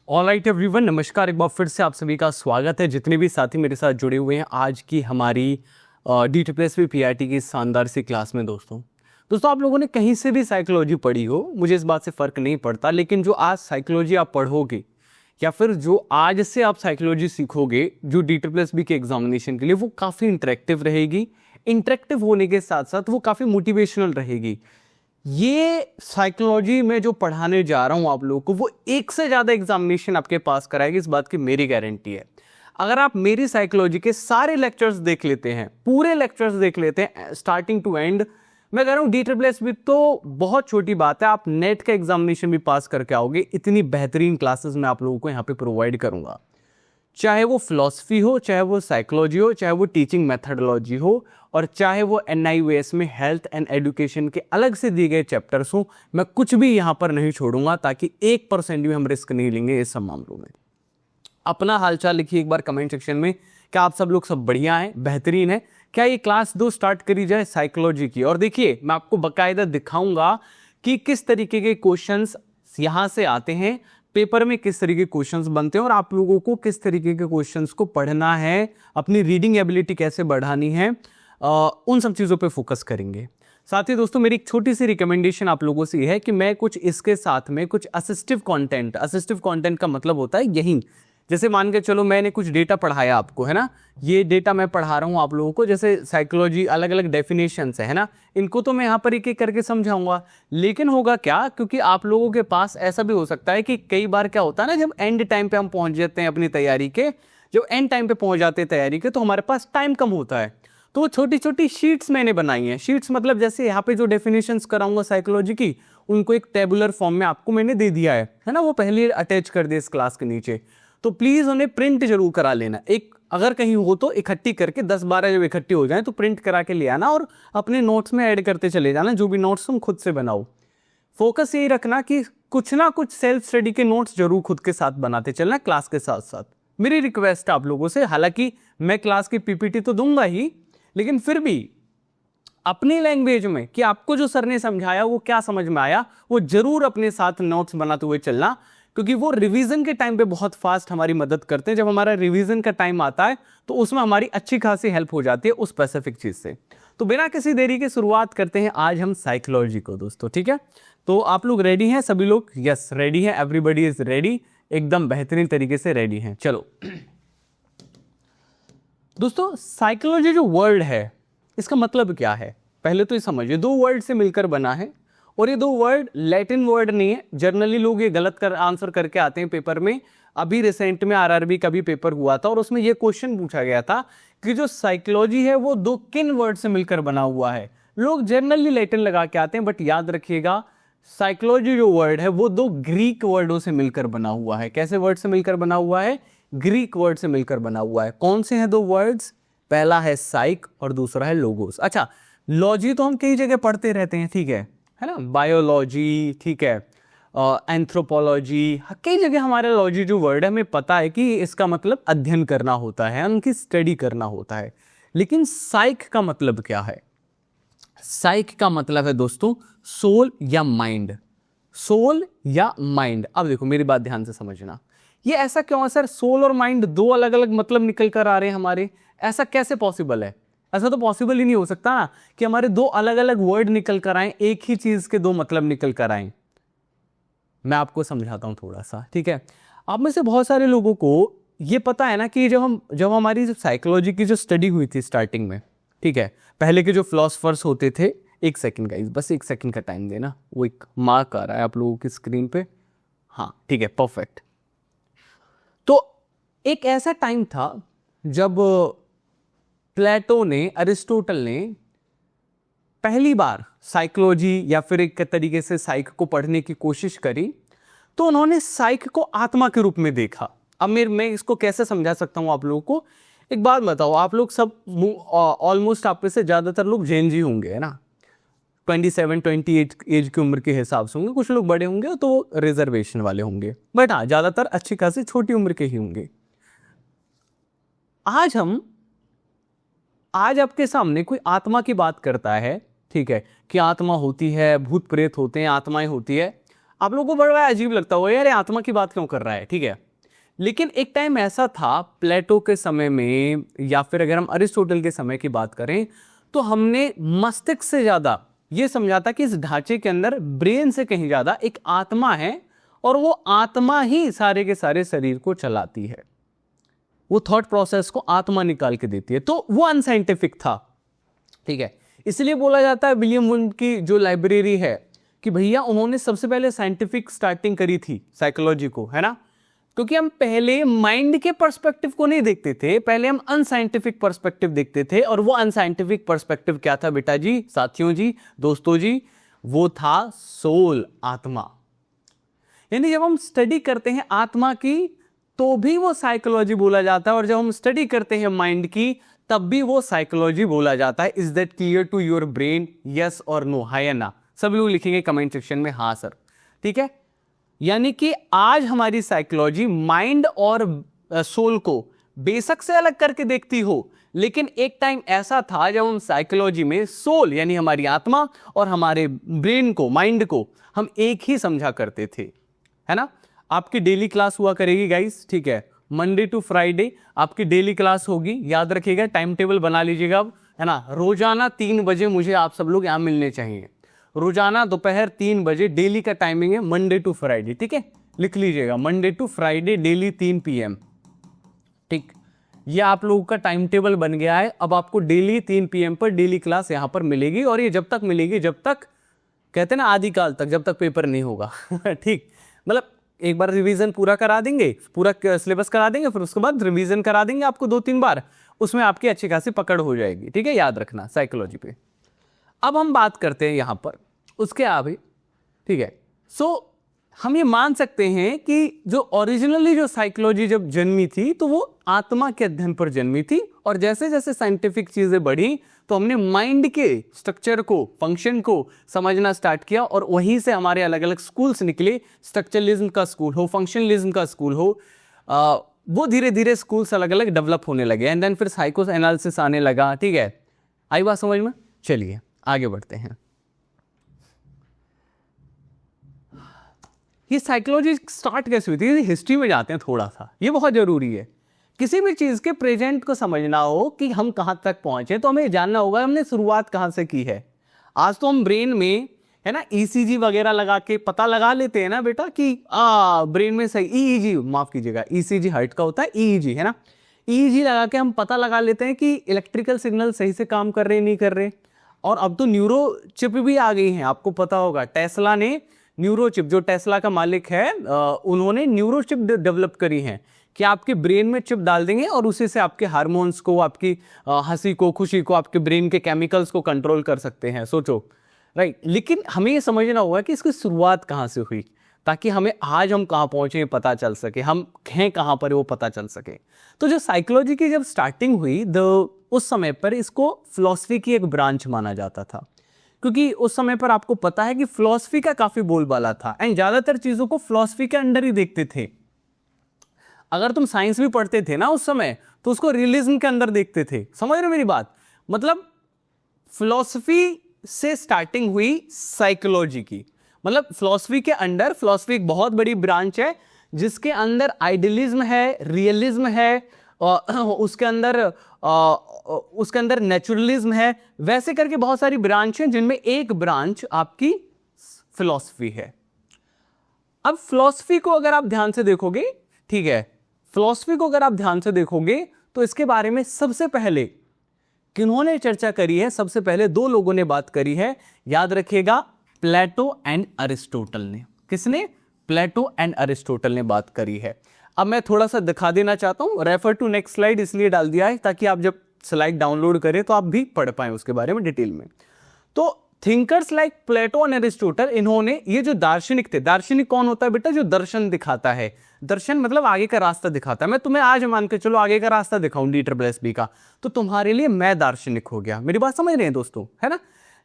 All right everyone, नमस्कार। एक बार फिर से आप सभी का स्वागत है। जितने भी साथी मेरे साथ जुड़े हुए हैं आज की हमारी DSSP PRT की शानदार सी क्लास में। दोस्तों आप लोगों ने कहीं से भी साइकोलॉजी पढ़ी हो, मुझे इस बात से फ़र्क नहीं पड़ता, लेकिन जो आज साइकोलॉजी आप पढ़ोगे या फिर जो आज से आप साइकोलॉजी सीखोगे जो DSSP के एग्जामिनेशन के लिए, वो काफ़ी इंटरेक्टिव रहेगी। इंटरेक्टिव होने के साथ साथ वो काफ़ी मोटिवेशनल रहेगी। ये साइकोलॉजी में जो पढ़ाने जा रहा हूं आप लोगों को, वो एक से ज़्यादा एग्जामिनेशन आपके पास कराएगी, इस बात की मेरी गारंटी है। अगर आप मेरी साइकोलॉजी के सारे लेक्चर्स देख लेते हैं, पूरे लेक्चर्स देख लेते हैं स्टार्टिंग टू एंड, मैं कह रहा हूँ DSSP तो बहुत छोटी बात है, आप नेट का एग्जामिनेशन भी पास करके आओगे। इतनी बेहतरीन क्लासेस मैं आप लोगों को यहाँ पे प्रोवाइड करूंगा, चाहे वो फिलॉसफी हो, चाहे वो साइकोलॉजी हो, चाहे वो टीचिंग मेथडोलॉजी हो, और चाहे वो NIOS में हेल्थ एंड एजुकेशन के अलग से दिए गए चैप्टर्स हो। मैं कुछ भी यहाँ पर नहीं छोड़ूंगा, ताकि 1% भी हम रिस्क नहीं लेंगे इस सब मामलों में। अपना हालचाल लिखिए एक बार कमेंट सेक्शन में, क्या आप सब लोग सब बढ़िया हैं, बेहतरीन है। क्या ये क्लास 2 स्टार्ट करी जाए साइकोलॉजी की? और देखिए मैं आपको बाकायदा दिखाऊंगा कि किस तरीके के क्वेश्चंस यहाँ से आते हैं, पेपर में किस तरीके के क्वेश्चंस बनते हैं, और आप लोगों को किस तरीके के क्वेश्चंस को पढ़ना है, अपनी रीडिंग एबिलिटी कैसे बढ़ानी है, उन सब चीज़ों पे फोकस करेंगे। साथ ही दोस्तों मेरी एक छोटी सी रिकमेंडेशन आप लोगों से है कि मैं कुछ इसके साथ में कुछ असिस्टिव कंटेंट का मतलब होता है यही, जैसे मान के चलो मैंने कुछ डेटा पढ़ाया आपको, है ना, ये डेटा मैं पढ़ा रहा हूँ आप लोगों को, जैसे साइकोलॉजी अलग अलग डेफिनेशंस है ना, इनको तो मैं यहाँ पर एक एक करके समझाऊंगा। लेकिन होगा क्या, क्योंकि आप लोगों के पास ऐसा भी हो सकता है कि कई बार क्या होता है ना, जब एंड टाइम पे हम पहुंच जाते हैं अपनी तैयारी के, जब एंड टाइम पे पहुंच जाते हैं तैयारी के, तो हमारे पास टाइम कम होता है। तो छोटी छोटी शीट्स मैंने बनाई हैं। शीट्स मतलब जैसे यहाँ पे जो डेफिनेशंस कराऊंगा साइकोलॉजी की, उनको एक टेबुलर फॉर्म में आपको मैंने दे दिया है ना, वो पहले अटैच कर दिया इस क्लास के नीचे। तो प्लीज उन्हें प्रिंट जरूर करा लेना, एक अगर कहीं हो तो इकट्ठी करके 10-12 जब इकट्ठी हो जाए तो प्रिंट करा के ले आना, और अपने नोट्स में ऐड करते चले जाना, जो भी नोट्स तुम खुद से बनाओ। फोकस यही रखना कि कुछ ना कुछ सेल्फ स्टडी के नोट्स जरूर खुद के साथ बनाते चलना क्लास के साथ साथ। मेरी रिक्वेस्ट है आप लोगों से, हालांकि मैं क्लास की PPT तो दूंगा ही, लेकिन फिर भी अपनी लैंग्वेज में कि आपको जो सर ने समझाया वो क्या समझ में आया, वो जरूर अपने साथ नोट्स बनाते हुए चलना, क्योंकि वो रिवीजन के टाइम पे बहुत फास्ट हमारी मदद करते हैं। जब हमारा रिवीजन का टाइम आता है तो उसमें हमारी अच्छी खासी हेल्प हो जाती है उस स्पेसिफिक चीज से। तो बिना किसी देरी के शुरुआत करते हैं आज हम साइकोलॉजी को दोस्तों, ठीक है। तो आप लोग रेडी हैं सभी लोग? यस रेडी है, एवरीबडी इज रेडी, एकदम बेहतरीन तरीके से रेडी हैं। चलो दोस्तों, साइकोलॉजी जो वर्ड है इसका मतलब क्या है पहले तो ये समझिए। 2 वर्ड से मिलकर बना है, और ये 2 वर्ड लैटिन वर्ड नहीं है। जनरली लोग ये गलत आंसर करके आते हैं पेपर में। अभी रिसेंट में RRB का भी पेपर हुआ था और उसमें ये क्वेश्चन पूछा गया था कि जो साइकोलॉजी है वो 2 किन वर्ड से मिलकर बना हुआ है। लोग जनरली लैटिन लगा के आते हैं, बट याद रखिएगा साइकोलॉजी जो वर्ड है वो 2 ग्रीक वर्डों से मिलकर बना हुआ है। कैसे वर्ड से मिलकर बना हुआ है? ग्रीक वर्ड से मिलकर बना हुआ है। कौन से हैं 2 वर्ड्स? पहला है साइक और दूसरा है लोगोस। अच्छा, लॉजी तो हम कई जगह पढ़ते रहते हैं, ठीक है ना, बायोलॉजी, ठीक है, एंथ्रोपोलॉजी, कई जगह हमारे लॉजी जो वर्ड है हमें पता है कि इसका मतलब अध्ययन करना होता है, उनकी स्टडी करना होता है। लेकिन साइक का मतलब क्या है? साइक का मतलब है दोस्तों सोल या माइंड। सोल या माइंड। अब देखो मेरी बात ध्यान से समझना, ये ऐसा क्यों है सर, सोल और माइंड 2 अलग अलग मतलब निकल कर आ रहे हैं हमारे? ऐसा कैसे पॉसिबल है? ऐसा तो पॉसिबल ही नहीं हो सकता ना कि हमारे 2 अलग अलग वर्ड निकल कर आए, एक ही चीज के 2 मतलब निकल कर आए। मैं आपको समझाता हूं थोड़ा सा, ठीक है। आप में से बहुत सारे लोगों को ये पता है ना कि जब हमारी साइकोलॉजी की जो स्टडी हुई थी स्टार्टिंग में, ठीक है, पहले के जो फिलोसफर्स होते थे, 1 सेकंड गाइस, बस 1 सेकंड का टाइम देना, वो एक मार्क आ रहा है आप लोगों की स्क्रीन पे। हाँ ठीक है, परफेक्ट। तो एक ऐसा टाइम था जब प्लेटो ने, अरिस्टोटल ने पहली बार साइकोलॉजी या फिर एक तरीके से साइक को पढ़ने की कोशिश करी, तो उन्होंने साइक को आत्मा के रूप में देखा। अब मैं इसको कैसे समझा सकता हूं आप लोगों को? एक बात बताओ, आप लोग सब ऑलमोस्ट आप में से ज्यादातर लोग जेन जी होंगे, है ना, 27-28 एज की उम्र के हिसाब से होंगे, कुछ लोग बड़े होंगे तो रिजर्वेशन वाले होंगे, बट हाँ ज्यादातर अच्छी खासी छोटी उम्र के ही होंगे। आज आपके सामने कोई आत्मा की बात करता है, ठीक है, कि आत्मा होती है, भूत प्रेत होते हैं, आत्माएं होती है। आप लोगों को बड़ा अजीब लगता होगा यार ये आत्मा की बात क्यों कर रहा है, ठीक है। लेकिन एक टाइम ऐसा था प्लेटो के समय में, या फिर अगर हम अरिस्टोटल के समय की बात करें, तो हमने मस्तिष्क से ज्यादा ये समझा था कि इस ढांचे के अंदर ब्रेन से कहीं ज्यादा एक आत्मा है, और वो आत्मा ही सारे के सारे शरीर को चलाती है, वो थॉट प्रोसेस को आत्मा निकाल के देती है। तो वो अनसाइंटिफिक था, ठीक है। इसलिए बोला जाता है विलियम वुंड की जो लाइब्रेरी है कि भैया उन्होंने सबसे पहले साइंटिफिक स्टार्टिंग करी थी साइकोलॉजी को, है ना। क्योंकि हम पहले माइंड के पर्सपेक्टिव को नहीं देखते थे, पहले हम अनसाइंटिफिक पर्सपेक्टिव देखते थे। और वो अनसाइंटिफिक पर्सपेक्टिव क्या था बेटा जी, साथियों जी, दोस्तों जी, वो था सोल, आत्मा। यानी जब हम स्टडी करते हैं आत्मा की तो भी वो साइकोलॉजी बोला जाता है, और जब हम स्टडी करते हैं माइंड की तब भी वो साइकोलॉजी बोला जाता है। Is that clear to your brain, yes और नो, हाँ या ना। सब लोग लिखेंगे कमेंट सेक्शन में हाँ सर, ठीक है। यानी कि आज हमारी साइकोलॉजी माइंड और सोल को बेशक से अलग करके देखती हो, लेकिन एक टाइम ऐसा था जब हम साइकोलॉजी में सोल यानी हमारी आत्मा और हमारे ब्रेन को, माइंड को हम एक ही समझा करते थे, है ना। आपकी डेली क्लास हुआ करेगी गाइस, ठीक है। मंडे टू फ्राइडे आपकी डेली क्लास होगी, याद रखिएगा, टाइम टेबल बना लीजिएगा अब, है ना। रोजाना 3 बजे मुझे आप सब लोग यहाँ मिलने चाहिए, रोजाना दोपहर 3 बजे डेली का टाइमिंग है, मंडे टू फ्राइडे, ठीक है। लिख लीजिएगा Monday to Friday daily 3 PM, ठीक। ये आप लोगों का टाइम टेबल बन गया है। अब आपको डेली 3 PM पर डेली क्लास यहाँ पर मिलेगी, और ये जब तक मिलेगी, जब तक कहते हैं ना आदिकाल तक, जब तक पेपर नहीं होगा ठीक। मतलब एक बार रिवीजन पूरा करा देंगे, पूरा सिलेबस करा देंगे, फिर उसके बाद रिवीजन करा देंगे आपको 2-3 बार, उसमें आपकी अच्छी खासी पकड़ हो जाएगी, ठीक है। याद रखना साइकोलॉजी पे। अब हम बात करते हैं यहाँ पर उसके आगे, ठीक है। सो हम ये मान सकते हैं कि जो ओरिजिनली जो साइकोलॉजी जब जन्मी थी तो वो आत्मा के अध्ययन पर जन्मी थी, और जैसे जैसे साइंटिफिक चीजें बढ़ी तो हमने माइंड के स्ट्रक्चर को, फंक्शन को समझना स्टार्ट किया, और वहीं से हमारे अलग अलग स्कूल्स निकले। स्ट्रक्चरलिज्म का स्कूल हो, फंक्शनलिज्म का स्कूल हो, वो धीरे धीरे स्कूल्स अलग अलग डेवलप होने लगे, एंड देन फिर साइको एनालिसिस आने लगा, ठीक है। आई बात समझ में? चलिए आगे बढ़ते हैं। ये साइकोलॉजी स्टार्ट कैसे हुई थी, हिस्ट्री में जाते हैं थोड़ा सा, ये बहुत जरूरी है। किसी भी चीज के प्रेजेंट को समझना हो कि हम कहां तक पहुंचे, तो हमें जानना होगा हमने शुरुआत कहां से की है। आज तो हम ब्रेन में, है ना, ECG वगैरह लगा के पता लगा लेते हैं ना बेटा कि ब्रेन में सही, EEG माफ कीजिएगा, ECG हार्ट का होता है, EEG, है ना। EEG लगा के हम पता लगा लेते हैं कि इलेक्ट्रिकल सिग्नल सही से काम कर रहे नहीं कर रहे। और अब तो न्यूरो चिप भी आ गई हैं, आपको पता होगा टेस्ला ने न्यूरो चिप, जो टेस्ला का मालिक है, उन्होंने न्यूरो चिप डेवलप करी है कि आपके ब्रेन में चिप डाल देंगे और उसी से आपके हार्मोन्स को, आपकी हंसी को, खुशी को, आपके ब्रेन के केमिकल्स को कंट्रोल कर सकते हैं। सोचो, राइट। लेकिन हमें ये समझना होगा कि इसकी शुरुआत कहाँ से हुई, ताकि हमें आज हम कहाँ पहुंचे पता चल सके, हम हैं कहाँ पर वो पता चल सके। तो जो साइकोलॉजी की जब स्टार्टिंग हुई, उस समय पर इसको फिलॉसफी की एक ब्रांच माना जाता था, क्योंकि उस समय पर आपको पता है कि फिलॉसफी का काफी बोलबाला था, एंड ज्यादातर चीजों को फिलॉसफी के अंडर ही देखते थे। अगर तुम साइंस भी पढ़ते थे ना उस समय, तो उसको रियलिज्म के अंदर देखते थे। समझ रहे हो मेरी बात? मतलब फिलॉसफी से स्टार्टिंग हुई साइकोलॉजी की, मतलब फिलॉसफी के अंडर, फिलॉसफी एक बहुत बड़ी ब्रांच है जिसके अंदर आइडियलिज्म है, रियलिज्म है, उसके अंदर नेचुरलिज्म है, वैसे करके बहुत सारी ब्रांच हैं, जिनमें एक ब्रांच आपकी फिलॉसफी है। अब फिलॉसफी को अगर आप ध्यान से देखोगे, ठीक है, फिलॉसफी को अगर आप ध्यान से देखोगे तो इसके बारे में सबसे पहले किन्होंने चर्चा करी है? सबसे पहले 2 लोगों ने बात करी है, याद रखिएगा, प्लेटो एंड अरिस्टोटल ने। किसने? प्लेटो एंड अरिस्टोटल ने बात करी है। अब मैं थोड़ा सा दिखा देना चाहता हूं, रेफर टू नेक्स्ट स्लाइड इसलिए डाल दिया है ताकि आप जब स्लाइड डाउनलोड करें तो आप भी पढ़ पाएं उसके बारे में डिटेल में। तो thinkers like Plato and Aristotle, इन्होंने, ये जो दार्शनिक थे, दार्शनिक कौन होता है बेटा? जो दर्शन दिखाता है। दर्शन मतलब आगे का रास्ता दिखाता है। मैं तुम्हें आज मान के चलो आगे का रास्ता दिखाऊं DSSB का, तो तुम्हारे लिए मैं दार्शनिक हो गया। मेरी बात समझ रहे हैं दोस्तों, है ना?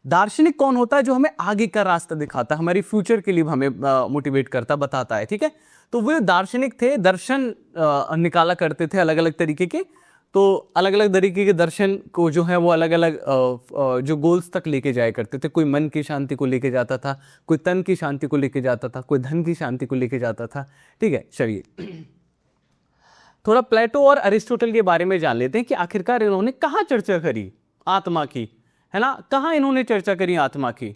दार्शनिक कौन होता है? जो हमें आगे का रास्ता दिखाता है, हमारी फ्यूचर के लिए हमें मोटिवेट करता, बताता है, ठीक है। तो वो दार्शनिक थे, दर्शन निकाला करते थे अलग अलग तरीके के। तो अलग अलग तरीके के दर्शन को जो है वो अलग अलग जो गोल्स तक लेके जाया करते थे। कोई मन की शांति को लेके जाता था, कोई तन की शांति को लेके जाता था, कोई धन की शांति को लेके जाता था। ठीक है, चलिए थोड़ा प्लेटो और अरिस्टोटल के बारे में जान लेते हैं कि आखिरकार इन्होंने कहाँ चर्चा करी आत्मा की, है ना, कहाँ इन्होंने चर्चा करी आत्मा की।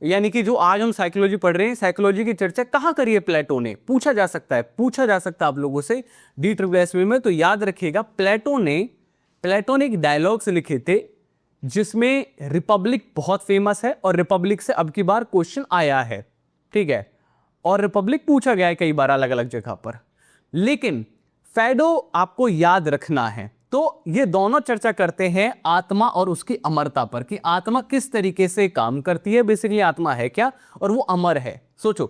यानी कि जो आज हम साइकोलॉजी पढ़ रहे हैं, साइकोलॉजी की चर्चा कहाँ करी है प्लेटो ने, पूछा जा सकता है आप लोगों से DSSB में। तो याद रखिएगा, प्लेटो ने एक डायलॉग्स लिखे थे जिसमें रिपब्लिक बहुत फेमस है, और रिपब्लिक से अब की बार क्वेश्चन आया है। ठीक है, और रिपब्लिक पूछा गया है कई बार अलग अलग जगह पर, लेकिन फैडो आपको याद रखना है। तो ये दोनों चर्चा करते हैं आत्मा और उसकी अमरता पर, कि आत्मा किस तरीके से काम करती है, बेसिकली आत्मा है क्या और वो अमर है। सोचो,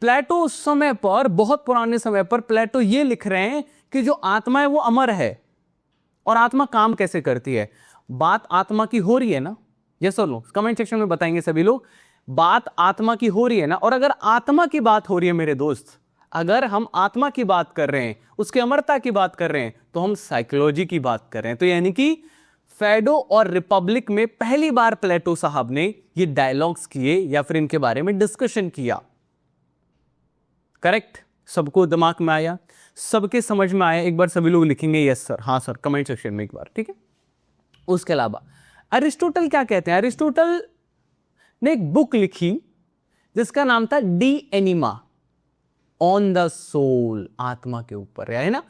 प्लेटो उस समय पर, बहुत पुराने समय पर प्लेटो ये लिख रहे हैं कि जो आत्मा है वो अमर है, और आत्मा काम कैसे करती है। बात आत्मा की हो रही है ना, यस और नो, कमेंट सेक्शन में बताएंगे सभी लोग। बात आत्मा की हो रही है ना, और अगर आत्मा की बात हो रही है मेरे दोस्त, अगर हम आत्मा की बात कर रहे हैं, उसकी अमरता की बात कर रहे हैं, तो हम साइकोलॉजी की बात कर रहे हैं। तो यानी कि फैडो और रिपब्लिक में पहली बार प्लेटो साहब ने ये डायलॉग्स किए या फिर इनके बारे में डिस्कशन किया। करेक्ट, सबको दिमाग में आया, सबके समझ में आया। एक बार सभी लोग लिखेंगे यस सर, हाँ सर, कमेंट सेक्शन में एक बार। ठीक है, उसके अलावा अरिस्टोटल क्या कहते हैं। अरिस्टोटल ने एक बुक लिखी जिसका नाम था De Anima, on the soul, आत्मा के ऊपर, है ना।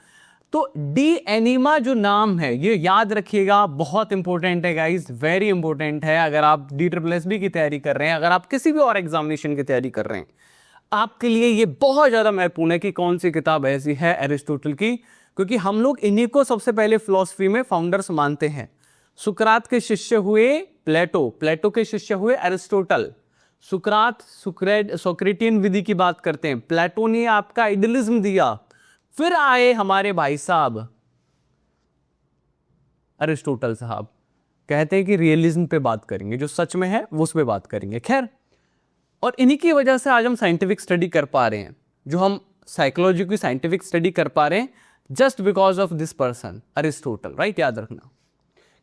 तो डी एनिमा जो नाम है, ये याद रखिएगा, बहुत इंपॉर्टेंट है गाइस, वेरी इंपॉर्टेंट है। अगर आप DSSB की तैयारी कर रहे हैं, अगर आप किसी भी और एग्जामिनेशन की तैयारी कर रहे हैं, आपके लिए ये बहुत ज्यादा महत्वपूर्ण है कि कौन सी किताब ऐसी है अरिस्टोटल की, क्योंकि हम लोग इन्हीं को सबसे पहले फिलॉसफी में फाउंडर्स मानते हैं। सुकरात के शिष्य हुए प्लेटो, प्लेटो के शिष्य हुए अरिस्टोटल। सुकरात सोक्रेटियन विधि की बात करते हैं, प्लेटो ने आपका आइडियलिज्म दिया, फिर आए हमारे भाई साहब अरिस्टोटल साहब, कहते हैं कि रियलिज्म पे बात करेंगे, जो सच में है वो उस पे बात करेंगे। खैर, और इन्हीं की वजह से आज हम साइंटिफिक स्टडी कर पा रहे हैं, जो हम साइकोलॉजी की साइंटिफिक स्टडी कर पा रहे हैं, just because of this person Aristotle, right, याद रखना।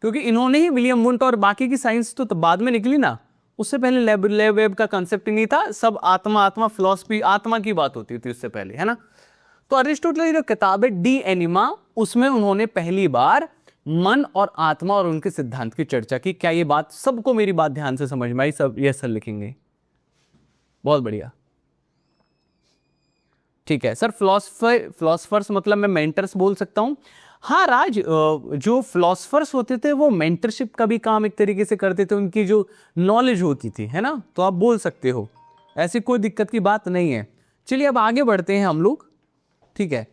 क्योंकि इन्होंने ही, विलियम वुंट और बाकी की साइंस तो बाद में निकली ना, उससे पहले लैब वेब का कंसेप्ट ही नहीं था, सब आत्मा फिलॉसफी, आत्मा की बात होती थी उससे पहले, है ना। तो अरिस्टोटल की जो किताब है डी एनिमा, उसमें उन्होंने पहली बार मन और आत्मा और उनके सिद्धांत की चर्चा की। क्या ये बात सबको, मेरी बात ध्यान से समझ में आई? सब यस सर लिखेंगे, बहुत बढ़िया। ठीक है सर, फिलोसफर्स मतलब मैं मेंटर्स बोल सकता हूं। हाँ राज, जो फिलोसफर्स होते थे वो मेंटरशिप का भी काम एक तरीके से करते थे, उनकी जो नॉलेज होती थी, है ना, तो आप बोल सकते हो, ऐसी कोई दिक्कत की बात नहीं है। चलिए अब आगे बढ़ते हैं हम लोग। ठीक है,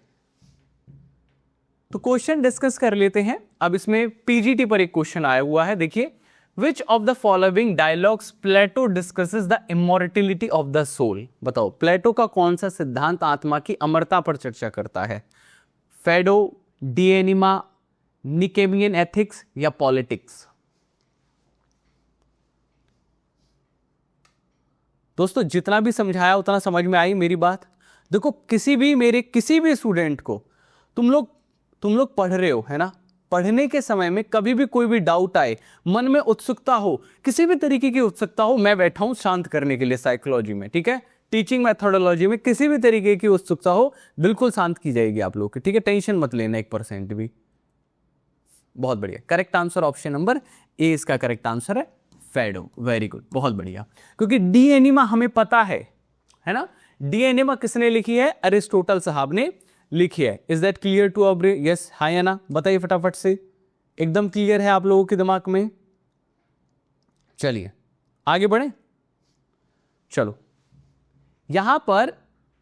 तो क्वेश्चन डिस्कस कर लेते हैं। अब इसमें पीजीटी पर एक क्वेश्चन आया हुआ है, देखिए, which of the following dialogues Plato discusses the immortality of the soul. बताओ, प्लेटो का कौन सा सिद्धांत आत्मा की अमरता पर चर्चा करता है? फेडो, डी एनिमा, निकेमियन एथिक्स या पॉलिटिक्स? दोस्तों जितना भी समझाया उतना समझ में आई मेरी बात? देखो, किसी भी स्टूडेंट को, तुम लोग पढ़ रहे हो, है ना, पढ़ने के समय में कभी भी कोई भी डाउट आए, मन में उत्सुकता हो, किसी भी तरीके की उत्सुकता हो, मैं बैठा हूं शांत करने के लिए साइकोलॉजी में। ठीक है, टीचिंग मेथोडोलॉजी में किसी भी तरीके की उत्सुकता हो, बिल्कुल शांत की जाएगी आप लोग की। ठीक है, टेंशन मत लेना 1% भी। बहुत बढ़िया, correct answer option number A इसका करेक्ट आंसर है, फेडो। वेरी गुड, बहुत बढ़िया। क्योंकि डी एनिमा हमें पता है ना, डी एनिमा किसने लिखी है? अरिस्टोटल साहब ने लिखी है। Is that clear to our? Yes, हाँ या ना, बताइए फटाफट से, एकदम क्लियर है आप लोगों के दिमाग में? चलिए आगे बढ़े। चलो, यहां पर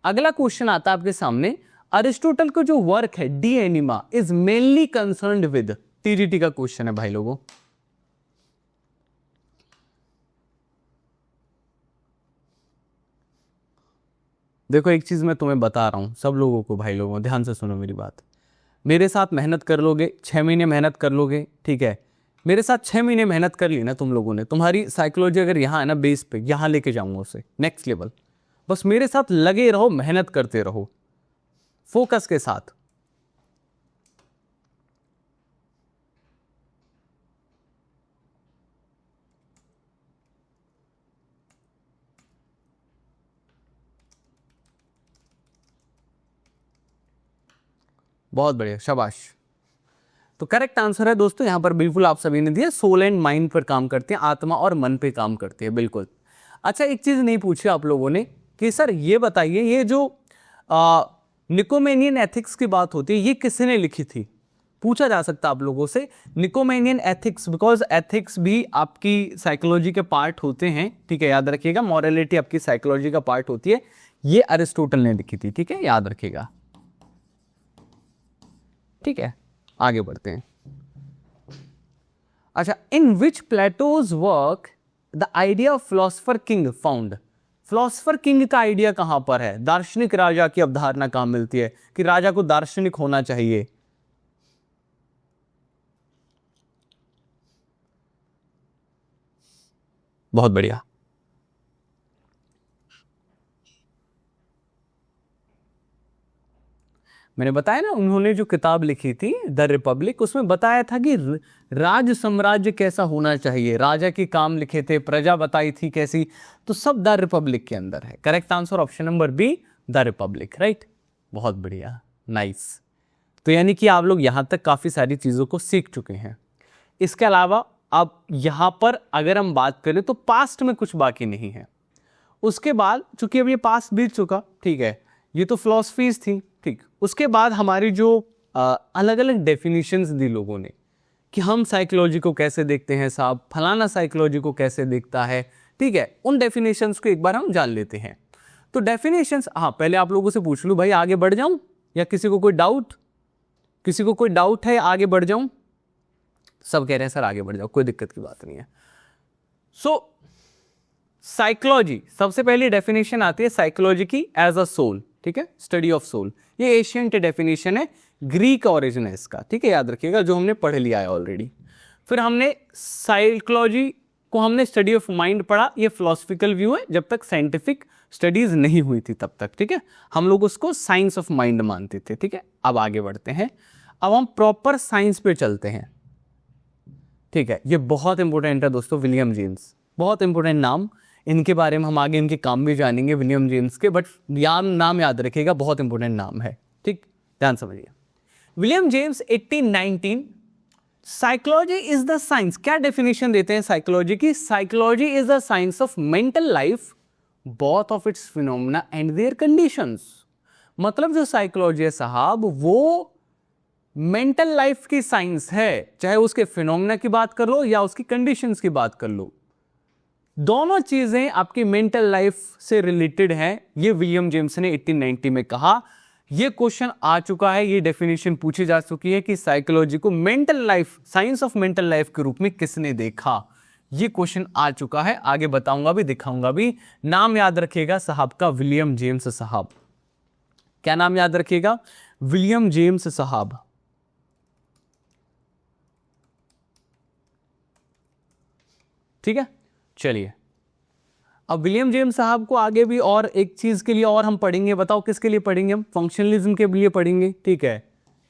अगला क्वेश्चन आता है आपके सामने। अरिस्टोटल का जो वर्क है De Anima is mainly concerned with, TGT का क्वेश्चन है भाई लोगों। देखो, एक चीज मैं तुम्हें बता रहा हूं, सब लोगों को, भाई लोगों, ध्यान से सुनो मेरी बात। मेरे साथ मेहनत कर लोगे, 6 महीने मेहनत कर लोगे, ठीक है, मेरे साथ 6 महीने मेहनत कर ली ना तुम लोगों ने, तुम्हारी साइकोलॉजी अगर यहाँ है ना बेस पे, यहाँ लेके जाऊंगा उसे नेक्स्ट लेवल। बस मेरे साथ लगे रहो, मेहनत करते रहो फोकस के साथ। बहुत बढ़िया, शाबाश। तो करेक्ट आंसर है दोस्तों यहाँ पर बिल्कुल आप सभी ने दिया, सोल एंड माइंड पर काम करते हैं, आत्मा और मन पे काम करते हैं, बिल्कुल। अच्छा, एक चीज नहीं पूछी आप लोगों ने कि सर ये बताइए, ये जो निकोमेनियन एथिक्स की बात होती है, ये किसने लिखी थी? पूछा जा सकता है आप लोगों से निकोमेनियन एथिक्स, बिकॉज एथिक्स भी आपकी साइकोलॉजी के पार्ट होते हैं, ठीक है, याद रखिएगा। मॉरलिटी आपकी साइकोलॉजी का पार्ट होती है, ये अरिस्टोटल ने लिखी थी, ठीक है, याद रखिएगा। ठीक है, आगे बढ़ते हैं। अच्छा, in which Plato's work the idea of philosopher king found? Philosopher king का आइडिया कहां पर है? दार्शनिक राजा की अवधारणा कहां मिलती है कि राजा को दार्शनिक होना चाहिए? बहुत बढ़िया। मैंने बताया ना, उन्होंने जो किताब लिखी थी द रिपब्लिक, उसमें बताया था कि राज साम्राज्य कैसा होना चाहिए, राजा के काम लिखे थे, प्रजा बताई थी कैसी, तो सब द रिपब्लिक के अंदर है। Correct answer option number B, the republic, right. बहुत बढ़िया, नाइस। तो यानी कि आप लोग यहां तक काफी सारी चीजों को सीख चुके हैं। इसके अलावा अब यहां पर अगर हम बात करें तो पास्ट में कुछ बाकी नहीं है। उसके बाद चूंकि अब ये पास्ट बीत चुका, ठीक है, ये तो फिलॉसफीज थी, ठीक। उसके बाद हमारी जो अलग अलग डेफिनेशंस दी लोगों ने कि हम साइकोलॉजी को कैसे देखते हैं, साहब फलाना साइकोलॉजी को कैसे देखता है, ठीक है, उन डेफिनेशंस को एक बार हम जान लेते हैं। तो डेफिनेशंस, हाँ, पहले आप लोगों से पूछ लूं भाई, आगे बढ़ जाऊं या किसी को कोई डाउट? किसी को कोई डाउट है, आगे बढ़ जाऊं? सब कह रहे हैं सर आगे बढ़ जाओ, कोई दिक्कत की बात नहीं है। सो साइकोलॉजी, सबसे पहली डेफिनेशन आती है साइकोलॉजी की, एज अ सोल, ठीक है, स्टडी ऑफ सोल। ये एशियंट डेफिनेशन है, ग्रीक ओरिजिन है इसका, ठीक है, याद रखिएगा, जो हमने पढ़ लिया है ऑलरेडी। फिर हमने साइकोलॉजी को हमने स्टडी ऑफ माइंड पढ़ा, ये फिलोसफिकल व्यू है, जब तक साइंटिफिक स्टडीज नहीं हुई थी तब तक, ठीक है, हम लोग उसको साइंस ऑफ माइंड मानते थे, ठीक है। अब आगे बढ़ते हैं, अब हम प्रॉपर साइंस पे चलते हैं, ठीक है। ये बहुत इंपॉर्टेंट है दोस्तों, विलियम जेम्स, बहुत इंपॉर्टेंट नाम, इनके बारे में हम आगे इनके काम भी जानेंगे विलियम जेम्स के, बट नाम याद रखिएगा, बहुत इंपॉर्टेंट नाम है, ठीक, ध्यान समझिए। William James 1819, psychology is the science, क्या डेफिनेशन देते हैं साइकोलॉजी की? Psychology is the science of mental life, both of its phenomena and their conditions. मतलब जो साइकोलॉजी है साहब, वो मेंटल लाइफ की साइंस है, चाहे उसके फिनोमेना की बात कर लो या उसकी कंडीशंस की बात कर लो, दोनों चीजें आपकी मेंटल लाइफ से रिलेटेड हैं। ये विलियम जेम्स ने 1890 में कहा। ये क्वेश्चन आ चुका है, ये डेफिनेशन पूछी जा चुकी है कि साइकोलॉजी को mental life, science of mental life के रूप में किसने देखा। ये क्वेश्चन आ चुका है, आगे बताऊंगा भी, दिखाऊंगा भी। नाम याद रखिएगा साहब का, विलियम जेम्स साहब। क्या नाम याद रखिएगा? विलियम जेम्स साहब। ठीक है, चलिए अब विलियम जेम्स साहब को आगे भी और एक चीज के लिए और हम पढ़ेंगे। बताओ किसके लिए पढ़ेंगे? हम फंक्शनलिज्म के लिए पढ़ेंगे, ठीक है,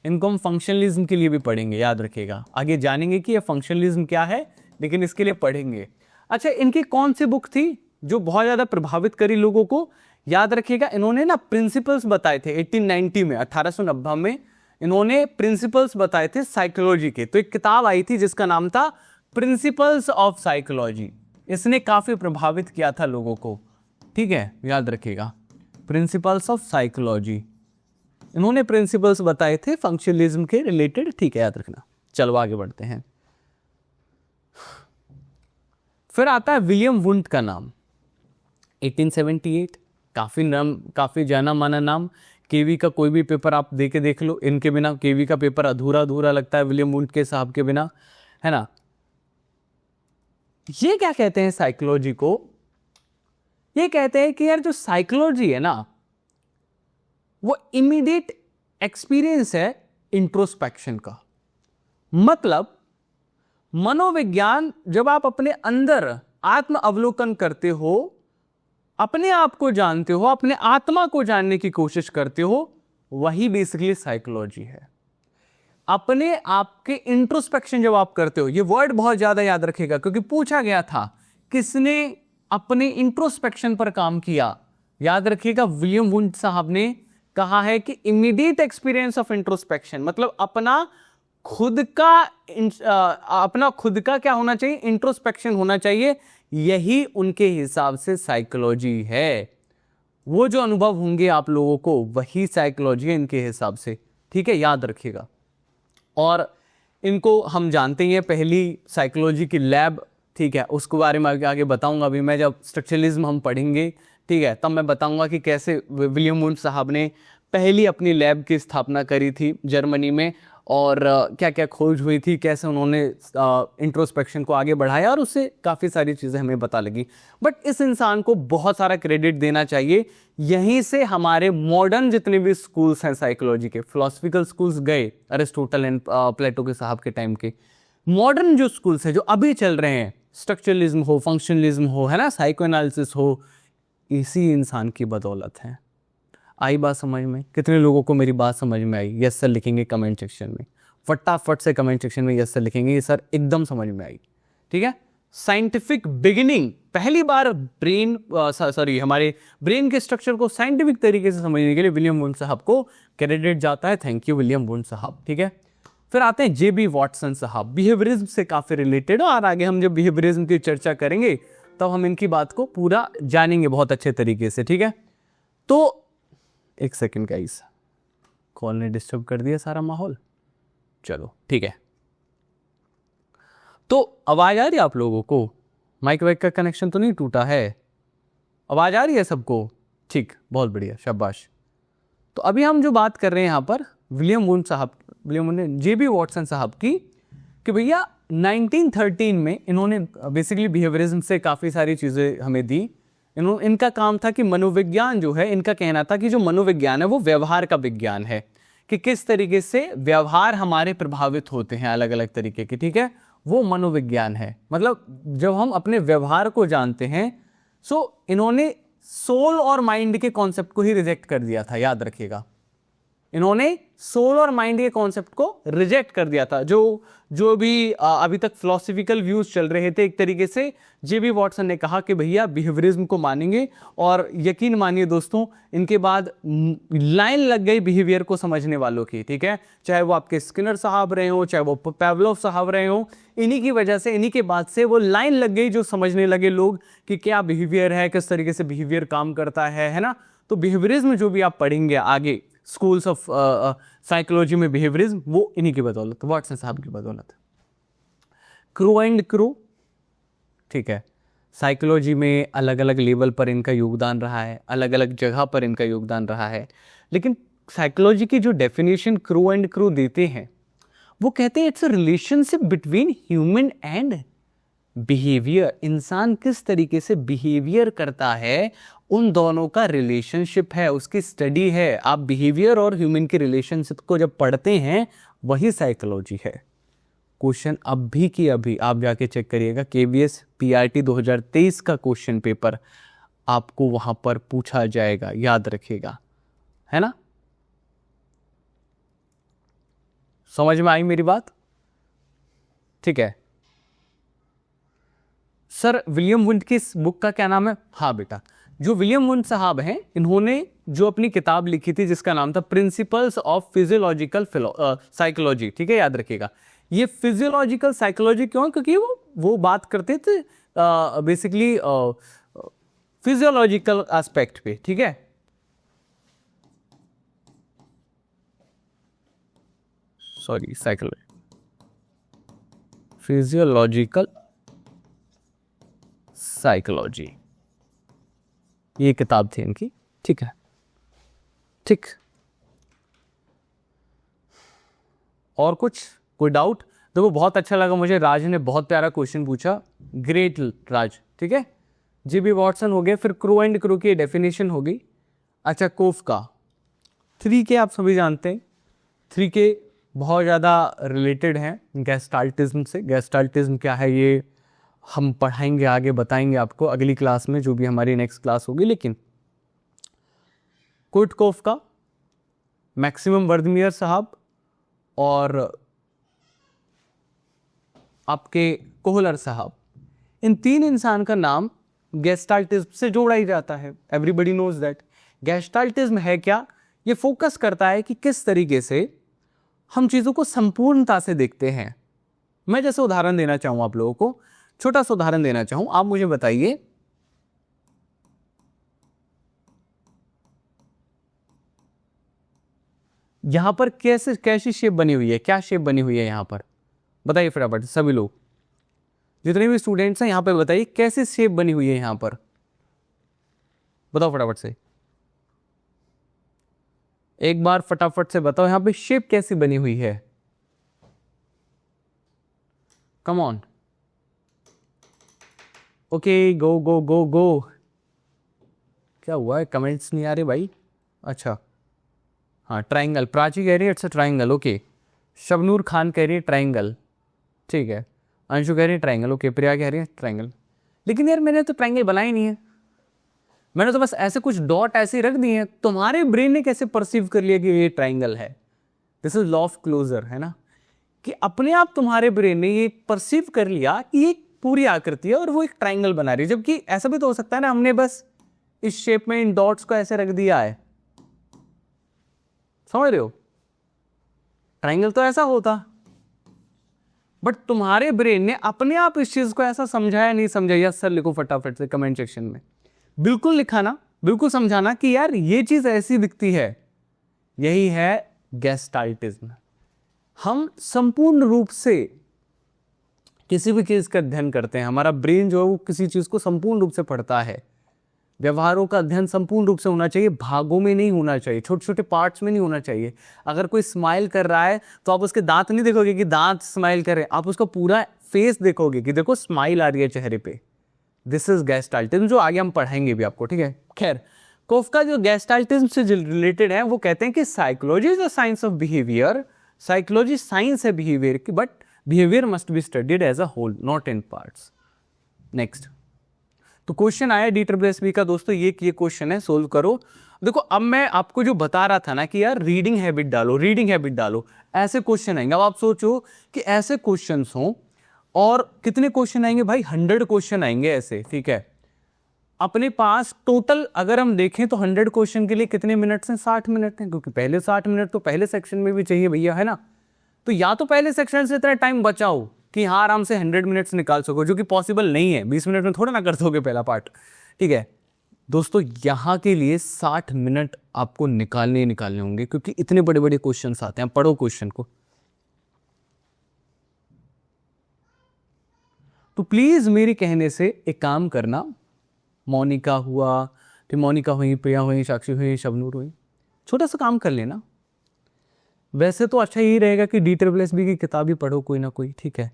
इनको हम फंक्शनलिज्म के लिए भी पढ़ेंगे, याद रखिएगा। आगे जानेंगे कि ये फंक्शनलिज्म क्या है, लेकिन इसके लिए पढ़ेंगे। अच्छा, इनकी कौन सी बुक थी जो बहुत ज्यादा प्रभावित करी लोगों को? याद रखिएगा, इन्होंने ना प्रिंसिपल्स बताए थे 1890 में, 1890 में इन्होंने प्रिंसिपल्स बताए थे साइकोलॉजी के। तो एक किताब आई थी जिसका नाम था प्रिंसिपल्स ऑफ साइकोलॉजी। इसने काफी प्रभावित किया था लोगों को, ठीक है, याद रखिएगा, प्रिंसिपल्स ऑफ साइकोलॉजी। इन्होंने प्रिंसिपल्स बताए थे फंक्शनलिज्म के रिलेटेड, ठीक है, याद रखना। चलो आगे बढ़ते हैं। फिर आता है विलियम वुंट का नाम, 1878, काफी जाना माना नाम। केवी का कोई भी पेपर आप दे के देख लो, इनके बिना केवी का पेपर अधूरा अधूरा लगता है, विलियम वुंट के साहब के बिना, है ना। ये क्या कहते हैं साइकोलॉजी को? ये कहते हैं कि यार जो साइकोलॉजी है ना, वो इमीडिएट एक्सपीरियंस है इंट्रोस्पेक्शन का। मतलब मनोविज्ञान, जब आप अपने अंदर आत्म अवलोकन करते हो, अपने आप को जानते हो, अपने आत्मा को जानने की कोशिश करते हो, वही बेसिकली साइकोलॉजी है। अपने आप के इंट्रोस्पेक्शन जब आप करते हो, ये वर्ड बहुत ज्यादा याद रखेगा क्योंकि पूछा गया था किसने अपने इंट्रोस्पेक्शन पर काम किया। याद रखिएगा, विलियम वुंट साहब ने कहा है कि इमीडिएट एक्सपीरियंस ऑफ इंट्रोस्पेक्शन, मतलब अपना खुद का क्या होना चाहिए, इंट्रोस्पेक्शन होना चाहिए। यही उनके हिसाब से साइकोलॉजी है। वो जो अनुभव होंगे आप लोगों को वही साइकोलॉजी है इनके हिसाब से, ठीक है, याद रखिएगा। और इनको हम जानते हैं पहली साइकोलॉजी की लैब, ठीक है, उसके बारे में आगे बताऊंगा। अभी मैं जब स्ट्रक्चरलिज्म हम पढ़ेंगे, ठीक है, तब मैं बताऊंगा कि कैसे विलियम वुंड साहब ने पहली अपनी लैब की स्थापना करी थी जर्मनी में, और क्या क्या खोज हुई थी, कैसे उन्होंने इंट्रोस्पेक्शन को आगे बढ़ाया, और उससे काफ़ी सारी चीज़ें हमें पता लगी। बट इस इंसान को बहुत सारा क्रेडिट देना चाहिए। यहीं से हमारे मॉडर्न जितने भी स्कूल्स हैं साइकोलॉजी के, फिलोसफिकल स्कूल्स गए अरिस्टोटल एंड प्लेटो के साहब के टाइम के, मॉडर्न जो स्कूल्स हैं जो अभी चल रहे हैं, स्ट्रक्चरलिज्म हो, फंक्शनलिज्म हो, है ना, साइको एनालिसिस हो, इसी इंसान की बदौलत है। आई बात समझ में? कितने लोगों को मेरी बात समझ में आई? यस सर लिखेंगे कमेंट सेक्शन में, फटाफट से कमेंट सेक्शन में यस सर लिखेंगे, ये सर एकदम समझ में आई, ठीक है। साइंटिफिक बिगिनिंग, पहली बार हमारे ब्रेन के स्ट्रक्चर को साइंटिफिक तरीके से समझने के लिए विलियम वुंड साहब को क्रेडिट जाता है। थैंक यू विलियम वुंड साहब, ठीक है। फिर आते हैं जेबी वॉटसन साहब, बिहेवियरिज्म से काफी रिलेटेड, और आगे हम जब बिहेवियरिज्म की चर्चा करेंगे तब हम इनकी बात को पूरा जानेंगे बहुत अच्छे तरीके से, ठीक है। तो एक सेकंड गाइस, कॉल ने डिस्टर्ब कर दिया सारा माहौल, चलो ठीक है। तो आवाज आ रही है आप लोगों को? माइक वाइक का कनेक्शन तो नहीं टूटा है? आवाज आ रही है सबको? ठीक, बहुत बढ़िया, शाबाश। तो अभी हम जो बात कर रहे हैं यहाँ पर विलियम वुंड जेबी वॉटसन साहब की, कि भैया 1913 में इन्होंने बेसिकली बिहेवियरिज्म से काफ़ी सारी चीज़ें हमें दी। इनका काम था कि मनोविज्ञान जो है, इनका कहना था कि जो मनोविज्ञान है वो व्यवहार का विज्ञान है, कि किस तरीके से व्यवहार हमारे प्रभावित होते हैं अलग अलग तरीके के, ठीक है, वो मनोविज्ञान है। मतलब जब हम अपने व्यवहार को जानते हैं, सो इन्होंने सोल और माइंड के कॉन्सेप्ट को ही रिजेक्ट कर दिया था, याद रखिएगा। इन्होंने सोल और माइंड के कॉन्सेप्ट को रिजेक्ट कर दिया था। जो भी अभी तक फिलोसफिकल व्यूज चल रहे थे, एक तरीके से जेबी वॉटसन ने कहा कि भैया बिहेवियरिज्म को मानेंगे, और यकीन मानिए दोस्तों, इनके बाद लाइन लग गई बिहेवियर को समझने वालों की, ठीक है, चाहे वो आपके स्किनर साहब रहे हो, चाहे वो पावलोव साहब रहे हो, इन्हीं की वजह से, इन्हीं के बाद से वो लाइन लग गई, जो समझने लगे लोग कि क्या बिहेवियर है, किस तरीके से बिहेवियर काम करता है ना। तो बिहेवियरिज्म जो भी आप पढ़ेंगे आगे स्कूल्स ऑफ साइकोलॉजी में, बिहेवियरिज्म, वो इन्हीं की बदौलत, वॉटसन साहब की बदौलत। क्रू एंड क्रू, ठीक है, साइकोलॉजी में अलग अलग लेवल पर इनका योगदान रहा है, अलग अलग जगह पर इनका योगदान रहा है। लेकिन साइकोलॉजी की जो डेफिनेशन क्रू एंड क्रू देते हैं, वो कहते हैं it's a relationship between human and behaviour. इंसान किस तरीके से बिहेवियर करता है, उन दोनों का रिलेशनशिप है, उसकी स्टडी है। आप बिहेवियर और ह्यूमन के रिलेशनशिप को जब पढ़ते हैं, वही साइकोलॉजी है। क्वेश्चन अभी की अभी आप जाके चेक करिएगा, KVS PRT 2023 का क्वेश्चन पेपर आपको वहां पर पूछा जाएगा, याद रखिएगा, है ना। समझ में आई मेरी बात? ठीक है सर, विलियम वुंड की इस बुक का क्या नाम है? हाँ बेटा, जो विलियम वुंड साहब हैं, इन्होंने जो अपनी किताब लिखी थी जिसका नाम था प्रिंसिपल्स ऑफ फिजियोलॉजिकल साइकोलॉजी, ठीक है, याद रखिएगा। ये फिजियोलॉजिकल साइकोलॉजी क्यों? क्योंकि वो बात करते थे बेसिकली फिजियोलॉजिकल एस्पेक्ट पे, ठीक है। सॉरी, फिजियोलॉजिकल साइकोलॉजी, ये किताब थी इनकी, ठीक है, ठीक। और कोई डाउट? देखो बहुत अच्छा लगा मुझे, राज ने बहुत प्यारा क्वेश्चन पूछा, ग्रेट राज, ठीक है। जेबी वॉटसन हो गए, फिर क्रू एंड क्रू की डेफिनेशन होगी। अच्छा, कोफ का 3K आप सभी जानते हैं, 3K बहुत ज़्यादा रिलेटेड हैं गेस्टाल्टिज्म से। गेस्टाल्टिज्म क्या है ये हम पढ़ाएंगे, आगे बताएंगे आपको अगली क्लास में, जो भी हमारी नेक्स्ट क्लास होगी। लेकिन कुर्टकोफ का, मैक्सिमम वर्दमियर साहब और आपके कोहलर साहब, इन 3 इंसान का नाम गेस्टाल्टिज्म से जोड़ा ही जाता है। Everybody knows that. गेस्टाल्टिज्म है क्या? ये फोकस करता है कि किस तरीके से हम चीजों को संपूर्णता से देखते हैं। मैं जैसे उदाहरण देना चाहूं आप लोगों को, छोटा सा उदाहरण देना चाहूं, आप मुझे बताइए यहां पर कैसी शेप बनी हुई है, क्या शेप बनी हुई है यहां पर, बताइए फटाफट सभी लोग, जितने भी स्टूडेंट्स हैं यहां पर बताइए कैसी शेप बनी हुई है यहां पर, बताओ फटाफट से, एक बार फटाफट से बताओ यहां पे शेप कैसी बनी हुई है। कम ऑन, ओके, गो गो गो गो। क्या हुआ है, कमेंट्स नहीं आ रहे भाई। अच्छा हाँ, ट्राइंगल, प्राची कह रही है it's a triangle, okay. Shabnoor Khan कह रही है ट्राइंगल, ठीक है। अंशु कह रही है ट्राइंगल, ओके। प्रिया कह रही है ट्राइंगल। लेकिन यार मैंने तो ट्राइंगल बनाया ही नहीं है, मैंने तो बस ऐसे कुछ डॉट ऐसे ही रख दिए हैं, तुम्हारे ब्रेन ने कैसे परसीव कर लिया कि ये ट्राइंगल है। This is law of closure, है ना, कि अपने आप तुम्हारे ब्रेन ने ये परसीव कर लिया कि ये पूरी आकृति है और वो एक ट्राइंगल बना रही है। जबकि ऐसा भी तो हो सकता है ना, हमने बस इस शेप में इन डॉट्स को ऐसे रख दिया है, समझ रहे हो, ट्राइंगल तो ऐसा होता, बट तुम्हारे ब्रेन ने अपने आप इस चीज को ऐसा समझाया नहीं समझाया। सर लिखो फटाफट से कमेंट सेक्शन में, बिल्कुल लिखाना, बिल्कुल समझाना कि यार ये चीज ऐसी दिखती है। यही है गेस्टाल्टिज्म। हम संपूर्ण रूप से किसी भी चीज का अध्ययन करते हैं, हमारा ब्रेन जो है वो किसी चीज को संपूर्ण रूप से पढ़ता है। व्यवहारों का अध्ययन संपूर्ण रूप से होना चाहिए, भागों में नहीं होना चाहिए, छोटे छोटे पार्ट्स में नहीं होना चाहिए। अगर कोई स्माइल कर रहा है तो आप उसके दांत नहीं देखोगे कि दांत स्माइल कर रहे हैं, आप उसका पूरा फेस देखोगे कि देखो स्माइल आ रही है चेहरे पे। दिस इज गेस्टाल्टिज्म, जो आगे हम पढ़ाएंगे भी आपको, ठीक है। खैर, कोफ्का जो गेस्टाल्टिज्म से रिलेटेड है वो कहते हैं कि psychology is the science of behaviour, psychology science है बिहेवियर की, but behaviour must be studied as a whole, not in parts. Next, तो क्वेश्चन आया DSSB का दोस्तों, ये क्वेश्चन है, सोल्व करो। देखो अब मैं आपको जो बता रहा था ना कि यार रीडिंग हैबिट डालो, रीडिंग हैबिट डालो, ऐसे क्वेश्चन आएंगे। अब आप सोचो कि ऐसे क्वेश्चंस हों और कितने क्वेश्चन आएंगे भाई, 100 क्वेश्चन आएंगे ऐसे, ठीक है। अपने पास टोटल अगर हम देखें तो 100 क्वेश्चन के लिए कितने मिनट्स हैं, 60 मिनट हैं, क्योंकि पहले 60 मिनट तो पहले सेक्शन में भी चाहिए भैया, है ना। तो या तो पहले सेक्शन से इतना टाइम बचाओ कि हाँ आराम से 100 मिनट्स निकाल सको, जो कि पॉसिबल नहीं है, 20 मिनट में थोड़ा ना कर दोगे पहला पार्ट, ठीक है। दोस्तों यहाँ के लिए 60 मिनट आपको निकालने होंगे, क्योंकि इतने बड़े बड़े क्वेश्चन आते हैं। पढ़ो क्वेश्चन को, तो प्लीज मेरे कहने से एक काम करना, मोनिका हुआ, फिर मोनिका हुई, प्रिया हुई, साक्षी हुई, शबनूर हुई, छोटा सा काम कर लेना। वैसे तो अच्छा यही रहेगा कि DSSB की किताब ही पढ़ो कोई ना कोई, ठीक है।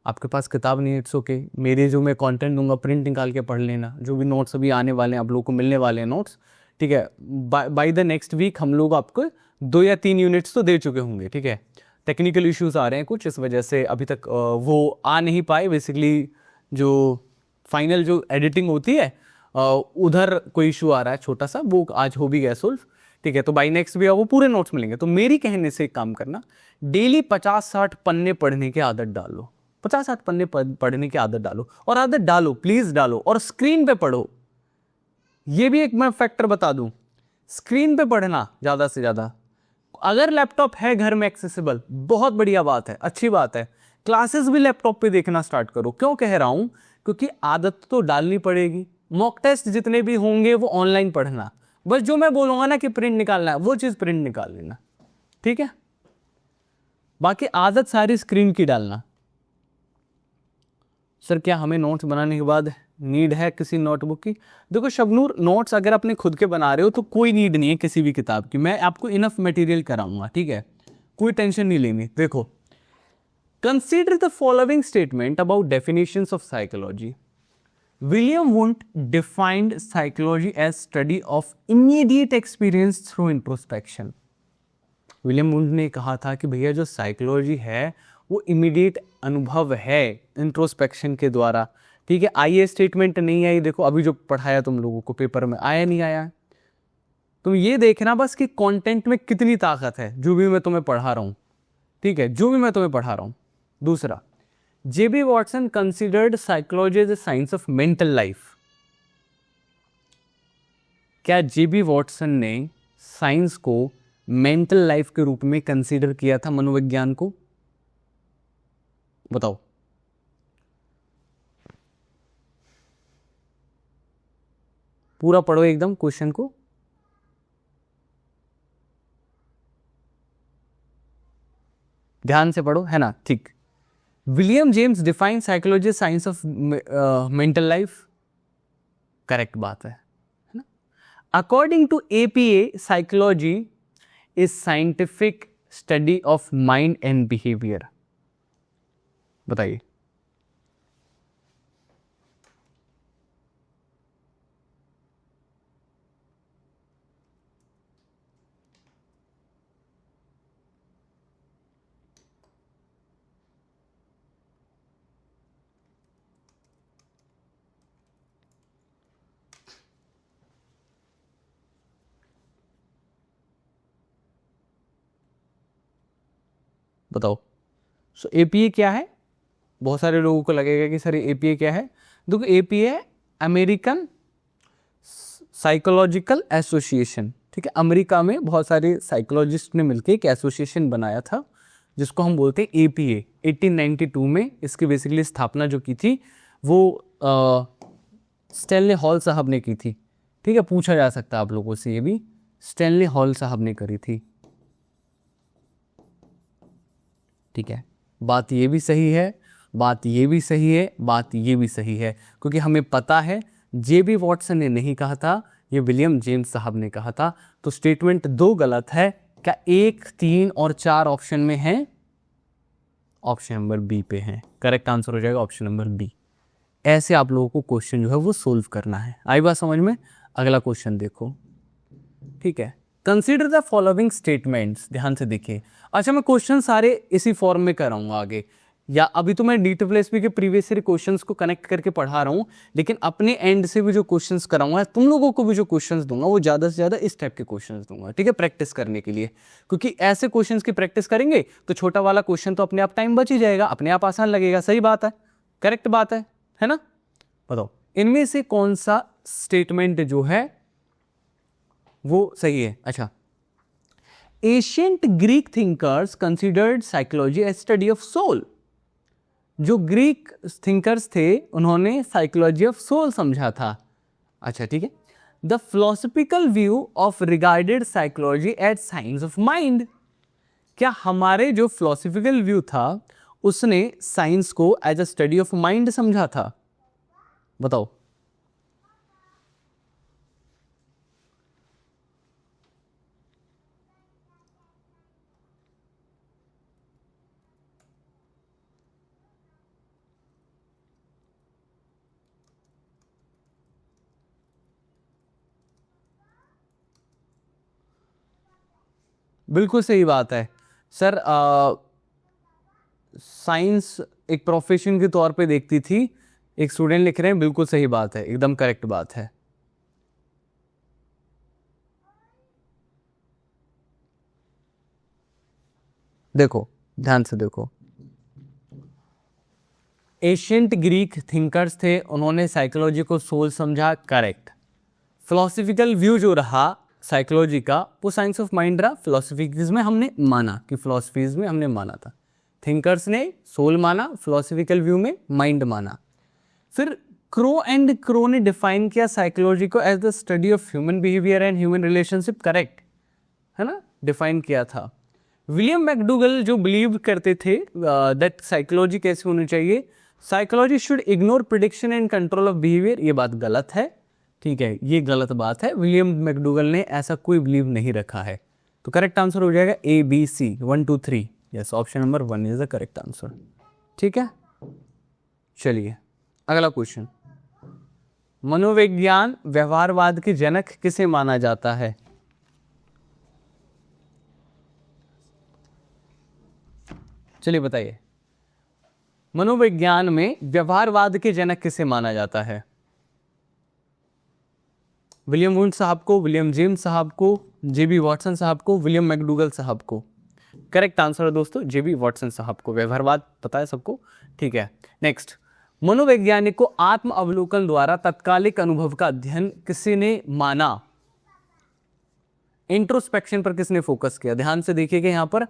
आपके पास किताब नहीं है, इट्स ओके, मेरे जो मैं कंटेंट दूंगा प्रिंट निकाल के पढ़ लेना। जो भी नोट्स अभी आने वाले हैं आप लोगों को मिलने वाले हैं नोट्स, ठीक है। बाय द नेक्स्ट वीक हम लोग आपको 2 या 3 यूनिट्स तो दे चुके होंगे, ठीक है। टेक्निकल इश्यूज आ रहे हैं कुछ, इस वजह से अभी तक वो आ नहीं पाए। बेसिकली जो फाइनल जो एडिटिंग होती है उधर कोई इशू आ रहा है छोटा सा, वो आज हो भी गया सोल्व, ठीक है। तो बाई नेक्स्ट वीक वो पूरे नोट्स मिलेंगे। तो मेरी कहने से एक काम करना, डेली 50-60 पन्ने पढ़ने की आदत डालो, 50-60 पन्ने पढ़ने की आदत डालो, और आदत डालो, प्लीज डालो, और स्क्रीन पे पढ़ो। ये भी एक मैं फैक्टर बता दूं, स्क्रीन पे पढ़ना ज्यादा से ज्यादा। अगर लैपटॉप है घर में एक्सेसिबल, बहुत बढ़िया बात है, अच्छी बात है। क्लासेस भी लैपटॉप पे देखना स्टार्ट करो। क्यों कह रहा हूं, क्योंकि आदत तो डालनी पड़ेगी। मॉक टेस्ट जितने भी होंगे वो ऑनलाइन पढ़ना, बस जो मैं बोलूंगा ना कि प्रिंट निकालना है वो चीज प्रिंट निकाल लेना, ठीक है। बाकी आदत सारी स्क्रीन की डालना। सर क्या हमें नोट्स बनाने के बाद नीड है किसी नोटबुक की? देखो शबनूर, नोट्स अगर अपने खुद के बना रहे हो तो कोई नीड नहीं है किसी भी किताब की, मैं आपको इनफ मटेरियल कराऊंगा, ठीक है, कोई टेंशन नहीं लेनी। देखो, consider the following statement about definitions of psychology. William Wundt defined psychology as study of immediate experience through introspection. William Wundt ने कहा था कि भैया जो साइकोलॉजी है वो इमीडिएट अनुभव है इंट्रोस्पेक्शन के द्वारा, ठीक है। आई स्टेटमेंट नहीं आई, देखो अभी जो पढ़ाया तुम लोगों को पेपर में आया नहीं आया, तुम ये देखना बस कि कंटेंट में कितनी ताकत है, जो भी मैं तुम्हें पढ़ा रहा हूं, ठीक है, जो भी मैं तुम्हें पढ़ा रहा हूं। दूसरा, JB Watson considered psychology as a science of mental life. क्या JB वॉटसन ने साइंस को मेंटल लाइफ के रूप में कंसीडर किया था, मनोविज्ञान को? बताओ। पूरा पढ़ो एकदम क्वेश्चन को। ध्यान से पढ़ो, है ना? ठीक। William James define psychology science of mental life, correct बात है ना? According to APA, psychology is scientific study of mind and behaviour. बताइए। बताओ। सो एपीए क्या है? बहुत सारे लोगों को लगेगा कि सर एपीए क्या है। देखो, एपीए अमेरिकन साइकोलॉजिकल एसोसिएशन, ठीक है? अमेरिका में बहुत सारे साइकोलॉजिस्ट ने मिलकर एक एसोसिएशन बनाया था जिसको हम बोलते हैं एपीए। 1892 में इसकी बेसिकली स्थापना जो की थी वो स्टैनली हॉल साहब ने की थी, ठीक है? पूछा जा सकता है आप लोगों से, ये भी स्टैनली हॉल साहब ने करी थी, ठीक है? बात ये भी सही है, बात ये भी सही है, बात ये भी सही है, क्योंकि हमें पता है जेबी वॉटसन ने नहीं कहा था, ये विलियम जेम्स साहब ने कहा था। तो स्टेटमेंट 2 गलत है। क्या 1, 3 और 4 ऑप्शन में है? ऑप्शन नंबर बी पे है। करेक्ट आंसर हो जाएगा ऑप्शन नंबर बी। ऐसे आप लोगों को क्वेश्चन जो है वो सोल्व करना है। आई बात समझ में? अगला क्वेश्चन देखो, ठीक है? कंसीडर द फॉलोइंग स्टेटमेंट्स, ध्यान से देखिए। अच्छा, मैं क्वेश्चन सारे इसी फॉर्म में कराऊंगा आगे, या अभी तो मैं DSSP के प्रीवियस ईयर क्वेश्चंस को कनेक्ट करके पढ़ा रहा हूं, लेकिन अपने एंड से भी जो क्वेश्चंस कराऊंगा, तुम लोगों को भी जो क्वेश्चंस दूंगा वो ज्यादा से ज्यादा इस टाइप के क्वेश्चंस दूंगा, ठीक है? प्रैक्टिस करने के लिए, क्योंकि ऐसे क्वेश्चंस की प्रैक्टिस करेंगे तो छोटा वाला क्वेश्चन तो अपने आप टाइम बच ही जाएगा, अपने आप आसान लगेगा। सही बात है, करेक्ट बात है ना? बताओ, इनमें से कौन सा स्टेटमेंट जो है वो सही है? अच्छा, ancient Greek thinkers considered psychology as study of soul. जो ग्रीक थिंकर्स थे उन्होंने साइकोलॉजी ऑफ सोल समझा था। अच्छा, ठीक है। The philosophical view of regarded psychology as science of mind. क्या हमारे जो फिलोसफिकल व्यू था उसने साइंस को as a study of mind समझा था? बताओ। बिल्कुल सही बात है सर। साइंस एक प्रोफेशन के तौर पे देखती थी, एक स्टूडेंट लिख रहे हैं, बिल्कुल सही बात है, एकदम करेक्ट बात है। देखो, ध्यान से देखो, एशियंट ग्रीक थिंकर्स थे, उन्होंने साइकोलॉजी को सोल समझा, करेक्ट। फिलोसफिकल व्यू जो रहा साइकोलॉजी का वो साइंस ऑफ माइंड रहा। फिलोसफीज में हमने माना कि फिलोसफीज में हमने माना था, थिंकर्स ने सोल माना, फिलोसफिकल व्यू में माइंड माना। फिर क्रो ने डिफाइन किया साइकोलॉजी को as the study of human behaviour and human relationship, correct है ना? डिफाइन किया था। विलियम मैकडूगल जो बिलीव करते थे दैट साइकोलॉजी कैसे होनी चाहिए, psychology should ignore prediction and control of behaviour, ये बात गलत है, ठीक है? ये गलत बात है। विलियम मैकडूगल ने ऐसा कोई बिलीव नहीं रखा है। तो करेक्ट आंसर हो जाएगा A B C 1 2 3। Yes, option number 1 is the correct answer, ठीक है? चलिए अगला क्वेश्चन। मनोविज्ञान व्यवहारवाद के जनक किसे माना जाता है? चलिए बताइए, मनोविज्ञान में व्यवहारवाद के जनक किसे माना जाता है? विलियम वुंड साहब को, विलियम जेम्स साहब को, जेबी वॉटसन साहब को, विलियम मैकडूगल साहब को? करेक्ट आंसर है दोस्तों जेबी वॉटसन साहब को। व्यवहारवाद पता है सबको, ठीक है? नेक्स्ट, मनोवैज्ञानिक को आत्म अवलोकन द्वारा तत्कालिक अनुभव का अध्ययन किसी ने माना? इंट्रोस्पेक्शन पर किसने फोकस किया? ध्यान से देखिएगा, यहाँ पर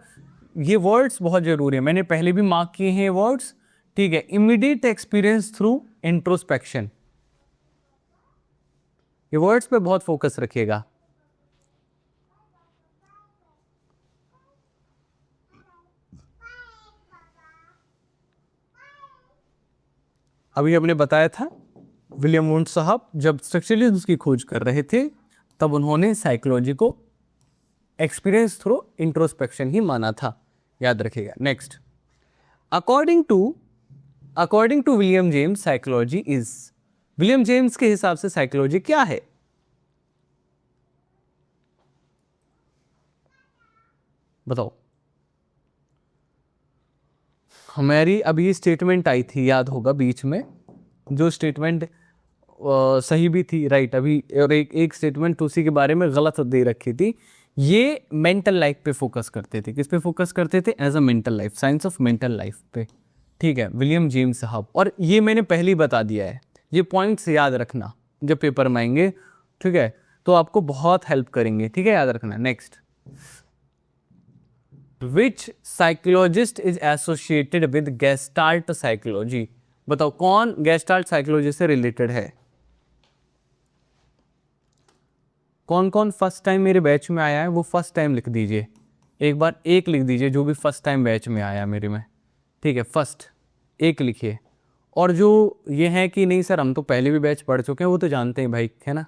ये वर्ड्स बहुत जरूरी है, मैंने पहले भी मार्क किए हैं वर्ड्स, ठीक है। इमीडिएट एक्सपीरियंस थ्रू इंट्रोस्पेक्शन, ये वर्ड्स पे बहुत फोकस रखिएगा। अभी हमने बताया था विलियम वुंड साहब जब स्ट्रक्चरलिज्म की खोज कर रहे थे तब उन्होंने साइकोलॉजी को एक्सपीरियंस थ्रू इंट्रोस्पेक्शन ही माना था, याद रखिएगा। Next, according to William James psychology is, William James के हिसाब से साइकोलॉजी क्या है? बताओ। हमारी अभी स्टेटमेंट आई थी, याद होगा बीच में, जो स्टेटमेंट सही भी थी, राइट, अभी और एक स्टेटमेंट उसी के बारे में गलत दे रखी थी। ये मेंटल लाइफ पे फोकस करते थे, किस पे फोकस करते थे? As a mental life, science of mental life पे, ठीक है, विलियम जेम्स साहब। और ये मैंने पहले ही बता दिया है, ये पॉइंट्स याद रखना जब पेपर में आएंगे, ठीक है, तो आपको बहुत हेल्प करेंगे, ठीक है, याद रखना। Next, which psychologist is associated with gestalt psychology? बताओ कौन गेस्टाल्ट साइकोलॉजी से रिलेटेड है? कौन कौन फर्स्ट टाइम मेरे बैच में आया है वो फर्स्ट टाइम लिख दीजिए, एक बार एक लिख दीजिए, जो भी फर्स्ट टाइम बैच में आया मेरे में, ठीक है, फर्स्ट एक लिखिए। और जो ये है कि नहीं सर हम तो पहले भी बैच पढ़ चुके हैं, वो तो जानते हैं भाई, है ना।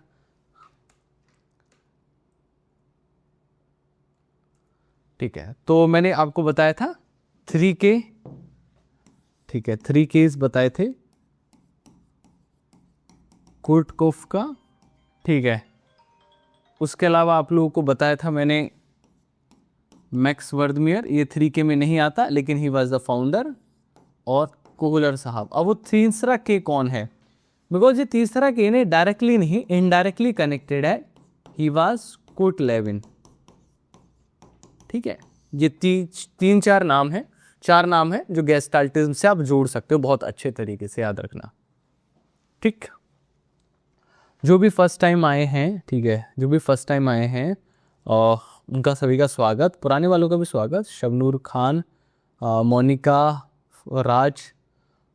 ठीक है, तो मैंने आपको बताया था 3K, ठीक है, 3 केस बताए थे कुर्टकोफ का, ठीक है। उसके अलावा आप लोगों को बताया था मैंने मैक्स वर्दमियर, ये 3K में नहीं आता लेकिन ही वॉज द फाउंडर, और कोहलर साहब। अब वो तीसरा के कौन है? बिकॉज ये तीसरा के ने डायरेक्टली नहीं इनडायरेक्टली कनेक्टेड है, ही वॉज कुर्ट लेविन, ठीक है। ये तीन चार नाम है, चार नाम है जो गेस्टाल्टिज्म से आप जोड़ सकते हो बहुत अच्छे तरीके से, याद रखना, ठीक। जो भी फर्स्ट टाइम आए हैं, ठीक है, जो भी फर्स्ट टाइम आए हैं उनका सभी का स्वागत, पुराने वालों का भी स्वागत, शबनूर खान, मोनिका, राज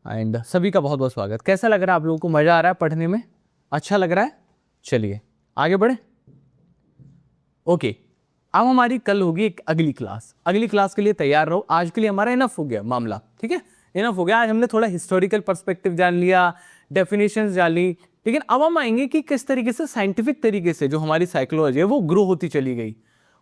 एंड सभी का बहुत बहुत स्वागत। कैसा लग रहा है आप लोगों को? मज़ा आ रहा है पढ़ने में? अच्छा लग रहा है? चलिए आगे बढ़े। ओके, अब हमारी कल होगी एक अगली क्लास, अगली क्लास के लिए तैयार रहो। आज के लिए हमारा इनफ हो गया मामला, ठीक है, इनफ हो गया। आज हमने थोड़ा हिस्टोरिकल पर्सपेक्टिव जान लिया, डेफिनेशंस जान ली, लेकिन अब हम आएंगे कि किस तरीके से साइंटिफिक तरीके से जो हमारी साइकोलॉजी है वो ग्रो होती चली गई,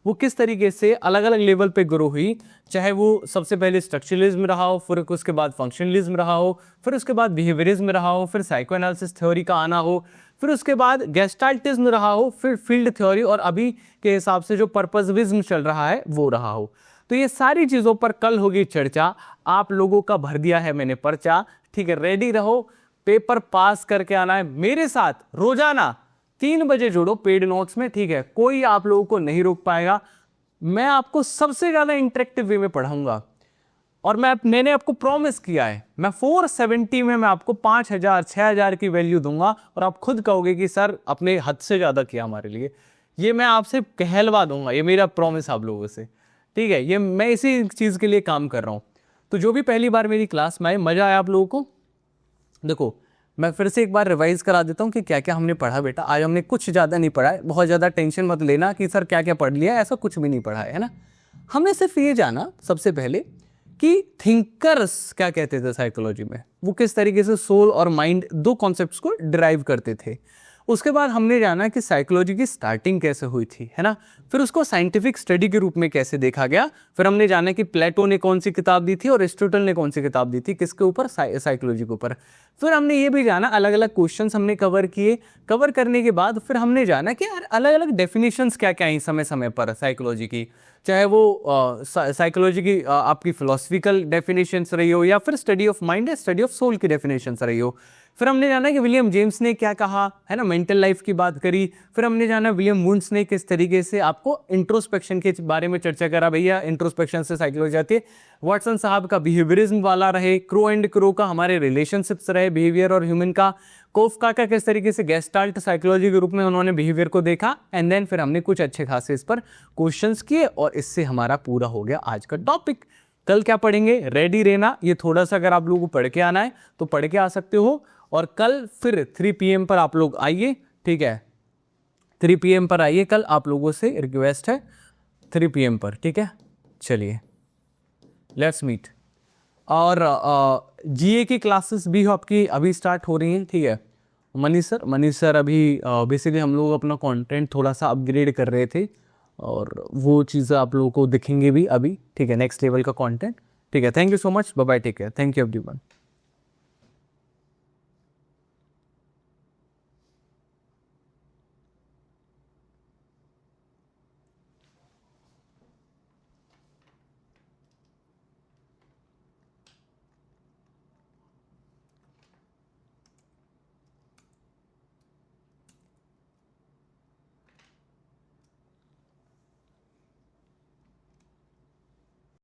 वो किस तरीके से अलग अलग लेवल पे ग्रो हुई, चाहे वो सबसे पहले स्ट्रक्चरलिज्म रहा हो, फिर उसके बाद फंक्शनलिज्म रहा हो, फिर उसके बाद बिहेवियरिज्म रहा हो, फिर साइको एनालिसिस थ्योरी का आना हो, फिर उसके बाद गेस्टाल्टिज्म रहा हो, फिर फील्ड थ्योरी, और अभी के हिसाब से जो पर्पजविज्म चल रहा है वो रहा हो। तो ये सारी चीज़ों पर कल होगी चर्चा। आप लोगों का भर दिया है मैंने पर्चा, ठीक है, रेडी रहो, पेपर पास करके आना है। मेरे साथ रोजाना 3 बजे जुड़ो पेड नोट्स में, ठीक है, कोई आप लोगों को नहीं रोक पाएगा। मैं आपको सबसे ज्यादा इंटरेक्टिव वे में पढ़ाऊंगा, और मैंने आपको प्रॉमिस किया है, मैं 470 में मैं आपको 5000 6000 की वैल्यू दूंगा, और आप खुद कहोगे कि सर अपने हद से ज्यादा किया हमारे लिए। ये मैं आपसे कहलवा दूंगा, ये मेरा प्रॉमिस आप लोगों से, ठीक है। ये मैं इसी चीज के लिए काम कर रहा हूं। तो जो भी पहली बार मेरी क्लास में आए, मजा आया आप लोगों को? देखो मैं फिर से एक बार रिवाइज करा देता हूँ कि क्या क्या हमने पढ़ा। बेटा आज हमने कुछ ज़्यादा नहीं पढ़ा है, बहुत ज़्यादा टेंशन मत लेना कि सर क्या क्या पढ़ लिया, ऐसा कुछ भी नहीं पढ़ा है ना। हमने सिर्फ ये जाना सबसे पहले कि थिंकर्स क्या कहते थे साइकोलॉजी में, वो किस तरीके से सोल और माइंड दो कॉन्सेप्ट्स को डिराइव करते थे। उसके बाद हमने जाना कि साइकोलॉजी की स्टार्टिंग कैसे हुई थी, है ना, फिर उसको साइंटिफिक स्टडी के रूप में कैसे देखा गया। फिर हमने जाना कि प्लेटो ने कौन सी किताब दी थी और एरिस्टोटल ने कौन सी किताब दी थी, किसके ऊपर, साइकोलॉजी के ऊपर। फिर हमने ये भी जाना, अलग अलग क्वेश्चंस हमने कवर किए। कवर करने के बाद फिर हमने जाना कि यार अलग अलग डेफिनेशंस क्या क्या आई समय समय पर साइकोलॉजी की, चाहे वो साइकोलॉजी की आपकी फिलोसफिकल डेफिनेशंस रही हो, या फिर स्टडी ऑफ माइंड या स्टडी ऑफ सोल की डेफिनेशंस रही हो, फिर हमने जाना कि विलियम जेम्स ने क्या कहा, है ना, मेंटल लाइफ की बात करी। फिर हमने जाना विलियम वुंड्स ने किस तरीके से आपको इंट्रोस्पेक्शन के बारे में चर्चा करा, भैया इंट्रोस्पेक्शन से साइकोलॉजी आती है। वाटसन साहब का बिहेवियरिज्म वाला रहे, क्रो एंड क्रो का हमारे रिलेशनशिप्स रहे, बिहेवियर और ह्यूमन का, कोफका का किस तरीके से गेस्टाल्ट साइकोलॉजी के रूप में उन्होंने बिहेवियर को देखा, एंड देन फिर हमने कुछ अच्छे खासे इस पर क्वेश्चंस किए, और इससे हमारा पूरा हो गया आज का टॉपिक। कल क्या पढ़ेंगे, रेडी रहना। ये थोड़ा सा अगर आप लोगों को पढ़ के आना है तो पढ़ के आ सकते हो, और कल फिर 3 PM पर आप लोग आइए, ठीक है, 3 PM पर आइए, कल आप लोगों से रिक्वेस्ट है 3 PM पर, ठीक है। चलिए लेट्स मीट। और जीए की क्लासेस भी आपकी अभी स्टार्ट हो रही हैं, ठीक है। मनीष सर अभी बेसिकली हम लोग अपना कंटेंट थोड़ा सा अपग्रेड कर रहे थे, और वो चीज़ें आप लोगों को दिखेंगे भी अभी, ठीक है, नेक्स्ट लेवल का कंटेंट, ठीक है। Thank you so much, bye bye, take care, thank you everyone.